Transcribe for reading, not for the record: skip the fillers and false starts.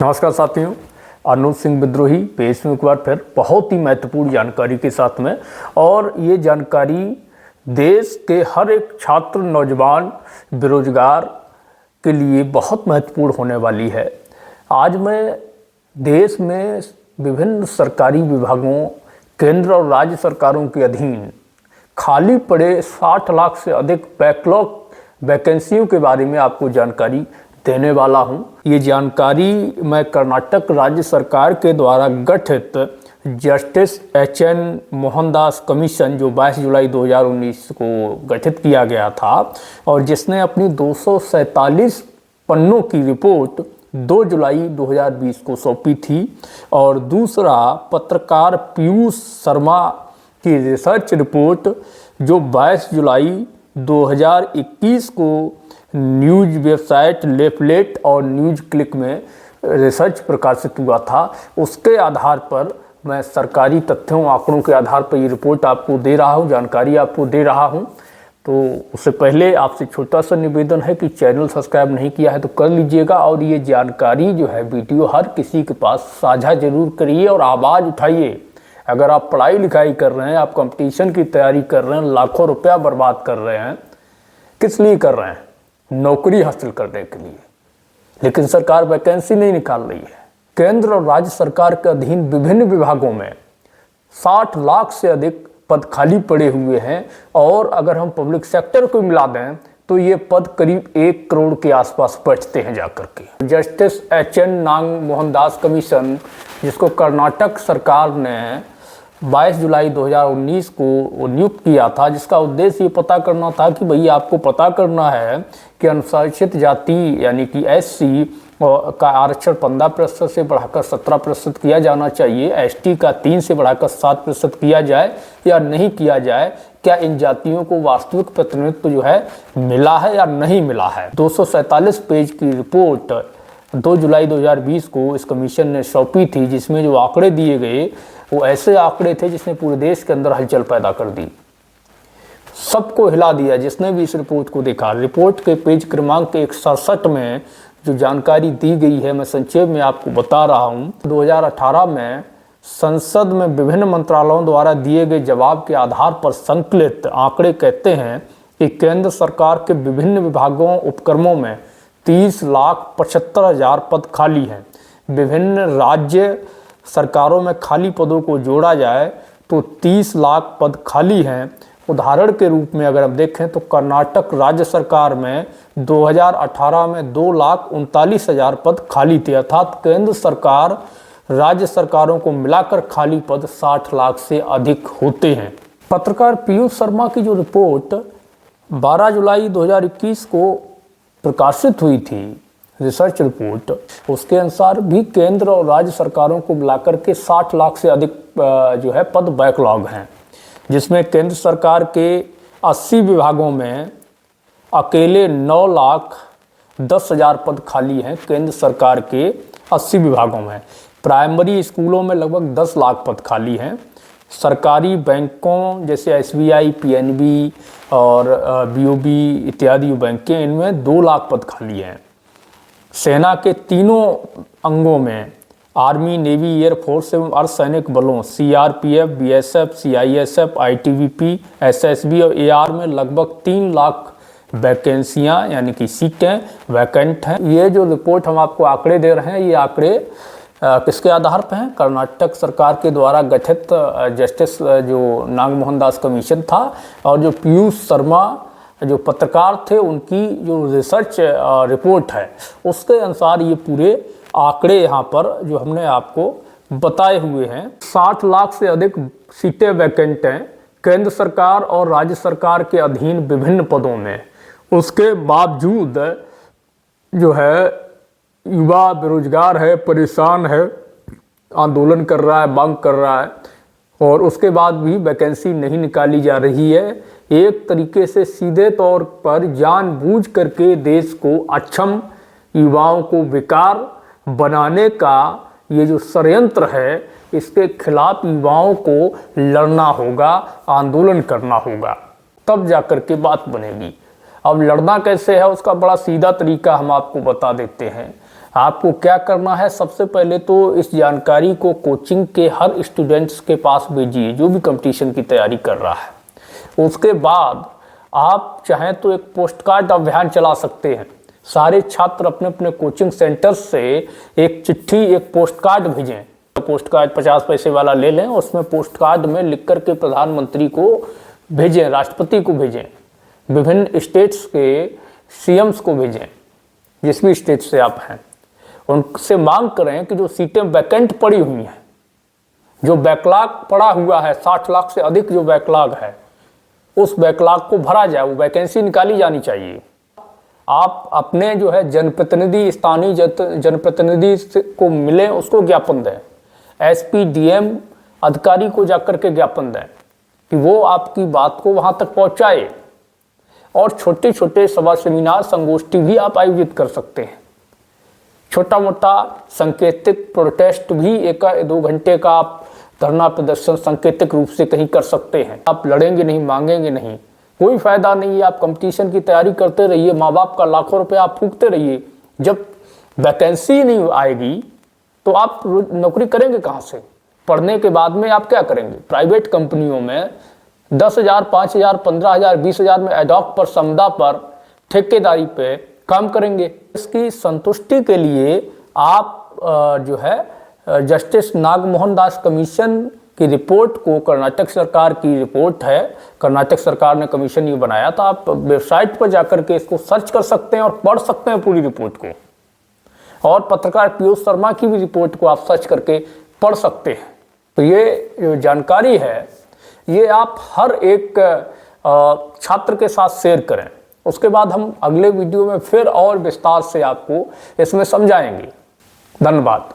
नमस्कार साथियों, अनुज सिंह विद्रोही पेश में एक बार फिर बहुत ही महत्वपूर्ण जानकारी के साथ में। और ये जानकारी देश के हर एक छात्र, नौजवान, बेरोजगार के लिए बहुत महत्वपूर्ण होने वाली है। आज मैं देश में विभिन्न सरकारी विभागों, केंद्र और राज्य सरकारों के अधीन खाली पड़े 60 लाख से अधिक बैकलॉग वैकेंसियों के बारे में आपको जानकारी देने वाला हूं। ये जानकारी मैं कर्नाटक राज्य सरकार के द्वारा गठित जस्टिस एच.एन. मोहनदास कमीशन, जो 22 जुलाई 2019 को गठित किया गया था और जिसने अपनी 247 पन्नों की रिपोर्ट 2 जुलाई 2020 को सौंपी थी। और दूसरा पत्रकार पीयूष शर्मा की रिसर्च रिपोर्ट जो 22 जुलाई 2021 को न्यूज वेबसाइट लेफलेट और न्यूज क्लिक में रिसर्च प्रकाशित हुआ था। उसके आधार पर मैं सरकारी तथ्यों, आंकड़ों के आधार पर ये रिपोर्ट आपको दे रहा हूँ, जानकारी आपको दे रहा हूँ। तो उससे पहले आपसे छोटा सा निवेदन है कि चैनल सब्सक्राइब नहीं किया है तो कर लीजिएगा। और ये जानकारी जो है वीडियो हर किसी के पास साझा जरूर करिए और आवाज़ उठाइए। अगर आप पढ़ाई लिखाई कर रहे हैं, आप कंपटीशन की तैयारी कर रहे हैं, लाखों रुपया बर्बाद कर रहे हैं, किस लिए कर रहे हैं? नौकरी हासिल करने के लिए। लेकिन सरकार वैकेंसी नहीं निकाल रही है। केंद्र और राज्य सरकार के अधीन विभिन्न विभागों में 60 लाख से अधिक पद खाली पड़े हुए हैं। और अगर हम पब्लिक सेक्टर को मिला दें तो ये पद करीब 1 करोड़ के आसपास बचते हैं जाकर के। Justice H.N.. मोहनदास कमीशन, जिसको कर्नाटक सरकार ने 22 जुलाई 2019 को नियुक्त किया था, जिसका उद्देश्य ये पता करना था कि भाई आपको पता करना है कि अनुसूचित जाति यानी कि एससी का आरक्षण 15% से बढ़ाकर 17% किया जाना चाहिए, एसटी का 3 से बढ़ाकर 7% किया जाए या नहीं किया जाए। क्या इन जातियों को वास्तविक प्रतिनिधित्व जो है मिला है या नहीं मिला है। 247 पेज की रिपोर्ट 2 जुलाई 2020 को इस कमीशन ने सौंपी थी, जिसमें जो आंकड़े दिए गए वो ऐसे आंकड़े थे जिसने पूरे देश के अंदर हलचल पैदा कर दी, सबको हिला दिया जिसने भी इस रिपोर्ट को देखा। रिपोर्ट के पेज क्रमांक 167 में जो जानकारी दी गई है, मैं संक्षेप में आपको बता रहा हूँ। 2018 में संसद में विभिन्न मंत्रालयों द्वारा दिए गए जवाब के आधार पर संकलित आंकड़े कहते हैं कि केंद्र सरकार के विभिन्न विभागों, उपक्रमों में 30,75,000 पद खाली हैं। विभिन्न राज्य सरकारों में खाली पदों को जोड़ा जाए तो 30 लाख पद खाली हैं। उदाहरण के रूप में अगर हम देखें तो कर्नाटक राज्य सरकार में 2018 में 2,39,000 पद खाली थे। अर्थात केंद्र सरकार, राज्य सरकारों को मिलाकर खाली पद 60 लाख से अधिक होते हैं। पत्रकार पीयूष शर्मा की जो रिपोर्ट 12 जुलाई 2021 को प्रकाशित हुई थी, रिसर्च रिपोर्ट, उसके अनुसार भी केंद्र और राज्य सरकारों को मिलाकर के 60 लाख से अधिक जो है पद बैकलॉग हैं, जिसमें केंद्र सरकार के 80 विभागों में अकेले 9,10,000 पद खाली हैं। केंद्र सरकार के 80 विभागों में प्राइमरी स्कूलों में लगभग 10 लाख पद खाली हैं। सरकारी बैंकों जैसे एसबीआई, पीएनबी और बीओबी इत्यादि बैंकें, इनमें 2 लाख पद खाली हैं। सेना के तीनों अंगों में आर्मी, नेवी, एयरफोर्स एवं अर्धसैनिक बलों CRPF, BSF, CISF, ITBP, SSB और एआर में लगभग 3 लाख वैकेंसियां यानी कि सीटें वैकेंट हैं। ये जो रिपोर्ट हम आपको आंकड़े दे रहे हैं, ये आंकड़े किसके आधार पर हैं? कर्नाटक सरकार के द्वारा गठित जस्टिस जो नाग मोहनदास कमीशन था और जो पीयूष शर्मा जो पत्रकार थे, उनकी जो रिसर्च रिपोर्ट है, उसके अनुसार ये पूरे आंकड़े यहाँ पर जो हमने आपको बताए हुए हैं। 60 लाख से अधिक सीटें वैकेंट हैं केंद्र सरकार और राज्य सरकार के अधीन विभिन्न पदों में। उसके बावजूद जो है युवा बेरोजगार है, परेशान है, आंदोलन कर रहा है, मांग कर रहा है, और उसके बाद भी वैकेंसी नहीं निकाली जा रही है। एक तरीके से सीधे तौर पर जानबूझ करके देश को अक्षम, युवाओं को बेकार बनाने का ये जो षड्यंत्र है, इसके खिलाफ युवाओं को लड़ना होगा, आंदोलन करना होगा, तब जाकर के बात बनेगी। अब लड़ना कैसे है उसका बड़ा सीधा तरीका हम आपको बता देते हैं। आपको क्या करना है, सबसे पहले तो इस जानकारी को कोचिंग के हर स्टूडेंट्स के पास भेजिए जो भी कंपटीशन की तैयारी कर रहा है। उसके बाद आप चाहें तो एक पोस्ट कार्ड अभियान चला सकते हैं। सारे छात्र अपने अपने कोचिंग सेंटर से एक चिट्ठी, एक पोस्ट कार्ड भेजें। पोस्ट कार्ड 50 पैसे वाला ले लें, उसमें पोस्ट कार्ड में लिख कर के प्रधानमंत्री को भेजें, राष्ट्रपति को भेजें, विभिन्न स्टेट्स के सीएम्स को भेजें, जिस भी स्टेट से आप हैं। उनसे मांग करें कि जो सीटें वैकेंट पड़ी हुई हैं, जो बैकलॉग पड़ा हुआ है, 60 लाख से अधिक जो बैकलॉग है, उस बैकलॉग को भरा जाए, वो वैकेंसी निकाली जानी चाहिए। आप अपने जो है जनप्रतिनिधि, स्थानीय जनप्रतिनिधि को मिलें, उसको ज्ञापन दें। एसपी, डीएम अधिकारी को जाकर के ज्ञापन दें कि वो आपकी बात को वहाँ तक पहुँचाए। और छोटे छोटे सभा, सेमिनार, संगोष्ठी भी आप आयोजित कर सकते हैं। छोटा मोटा सांकेतिक प्रोटेस्ट भी 1-2 घंटे का आप धरना प्रदर्शन सांकेतिक रूप से कहीं कर सकते हैं। आप लड़ेंगे नहीं, मांगेंगे नहीं, कोई फायदा नहीं है। आप कंपटीशन की तैयारी करते रहिए, माँ बाप का लाखों रुपए आप फूंकते रहिए। जब वैकेंसी नहीं आएगी तो आप नौकरी करेंगे कहाँ से? पढ़ने के बाद में आप क्या करेंगे? प्राइवेट कंपनियों में 10,000, 5,000, 15,000, 20,000 में एडॉक पर, समदा पर, ठेकेदारी पे काम करेंगे। इसकी संतुष्टि के लिए आप जो है जस्टिस नागमोहन दास कमीशन की रिपोर्ट को, कर्नाटक सरकार की रिपोर्ट है, कर्नाटक सरकार ने कमीशन ये बनाया था, आप वेबसाइट पर जाकर के इसको सर्च कर सकते हैं और पढ़ सकते हैं पूरी रिपोर्ट को। और पत्रकार पीयूष शर्मा की भी रिपोर्ट को आप सर्च करके पढ़ सकते हैं। तो ये जो जानकारी है, ये आप हर एक छात्र के साथ शेयर करें। उसके बाद हम अगले वीडियो में फिर और विस्तार से आपको इसमें समझाएंगे। धन्यवाद।